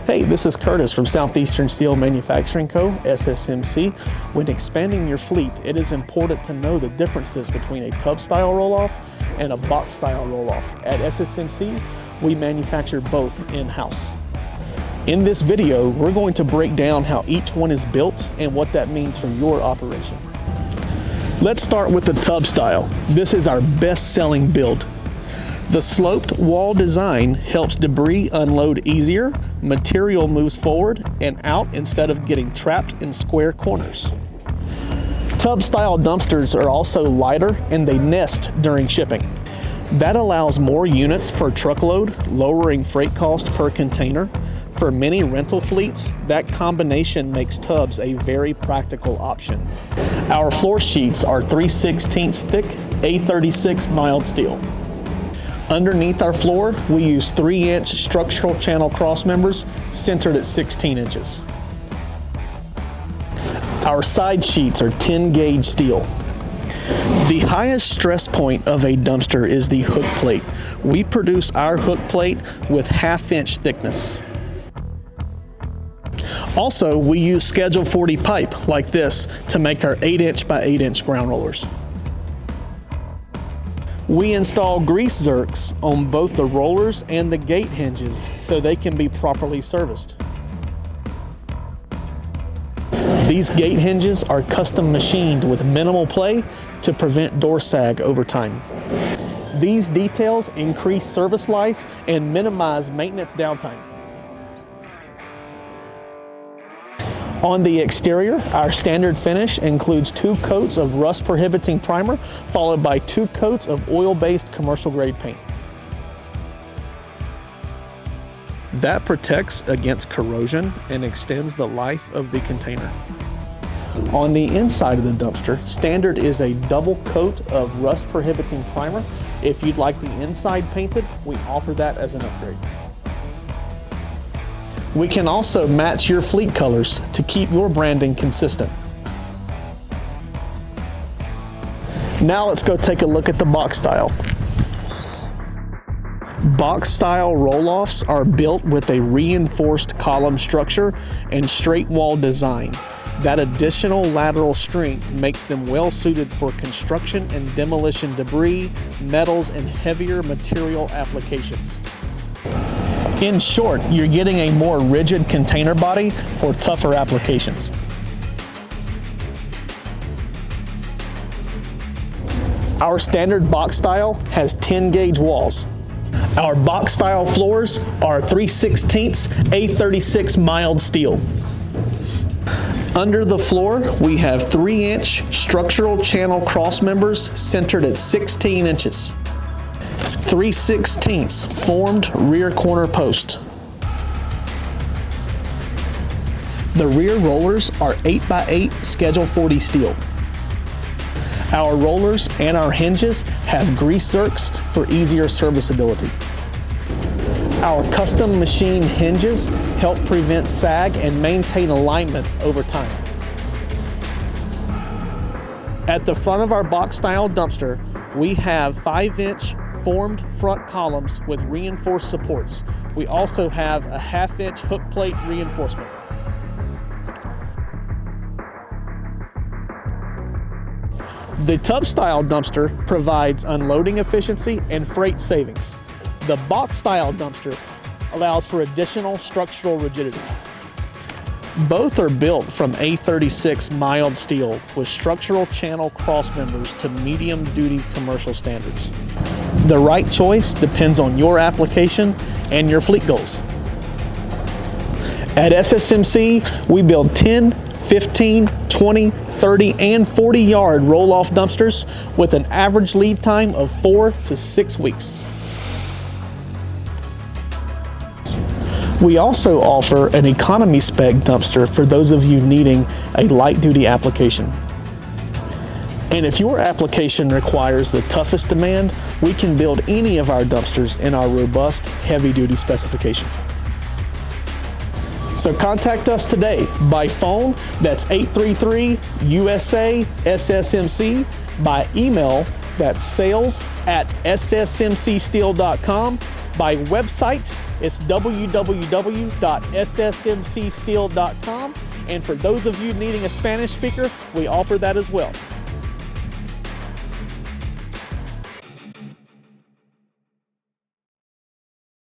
Hey, this is Curtis from Southeastern Steel Manufacturing Co, SSMC. When expanding your fleet, it is important to know the differences between a tub-style roll-off and a box-style roll-off. At SSMC, we manufacture both in-house. In this video, we're going to break down how each one is built and what that means for your operation. Let's start with the tub style. This is our best-selling build. The sloped wall design helps debris unload easier, material moves forward and out instead of getting trapped in square corners. Tub-style dumpsters are also lighter and they nest during shipping. That allows more units per truckload, lowering freight cost per container. For many rental fleets, that combination makes tubs a very practical option. Our floor sheets are 3/16 thick, A36 mild steel. Underneath our floor, we use 3-inch structural channel cross members centered at 16 inches. Our side sheets are 10-gauge steel. The highest stress point of a dumpster is the hook plate. We produce our hook plate with 1/2-inch thickness. Also, we use Schedule 40 pipe like this to make our 8-inch by 8-inch ground rollers. We install grease zerks on both the rollers and the gate hinges so they can be properly serviced. These gate hinges are custom machined with minimal play to prevent door sag over time. These details increase service life and minimize maintenance downtime. On the exterior, our standard finish includes 2 coats of rust-prohibiting primer, followed by 2 coats of oil-based commercial-grade paint. That protects against corrosion and extends the life of the container. On the inside of the dumpster, standard is a double coat of rust-prohibiting primer. If you'd like the inside painted, we offer that as an upgrade. We can also match your fleet colors to keep your branding consistent. Now let's go take a look at the box style. Box style roll-offs are built with a reinforced column structure and straight wall design. That additional lateral strength makes them well suited for construction and demolition debris, metals, and heavier material applications. In short, you're getting a more rigid container body for tougher applications. Our standard box style has 10-gauge walls. Our box style floors are 3/16 A36 mild steel. Under the floor, we have 3-inch structural channel cross members centered at 16 inches. 3/16 formed rear corner post. The rear rollers are 8x8 Schedule 40 steel. Our rollers and our hinges have grease zerks for easier serviceability. Our custom machined hinges help prevent sag and maintain alignment over time. At the front of our box style dumpster, we have 5-inch formed front columns with reinforced supports. We also have a 1/2-inch hook plate reinforcement. The tub style dumpster provides unloading efficiency and freight savings. The box style dumpster allows for additional structural rigidity. Both are built from A36 mild steel with structural channel cross members to medium duty commercial standards. The right choice depends on your application and your fleet goals. At SSMC, we build 10, 15, 20, 30, and 40-yard roll-off dumpsters with an average lead time of 4 to 6 weeks. We also offer an economy spec dumpster for those of you needing a light-duty application. And if your application requires the toughest demand, we can build any of our dumpsters in our robust, heavy-duty specification. So contact us today by phone, that's 833-USA-SSMC, by email, that's sales@ssmcsteel.com, by website, It's www.ssmcsteel.com. And for those of you needing a Spanish speaker, we offer that as well.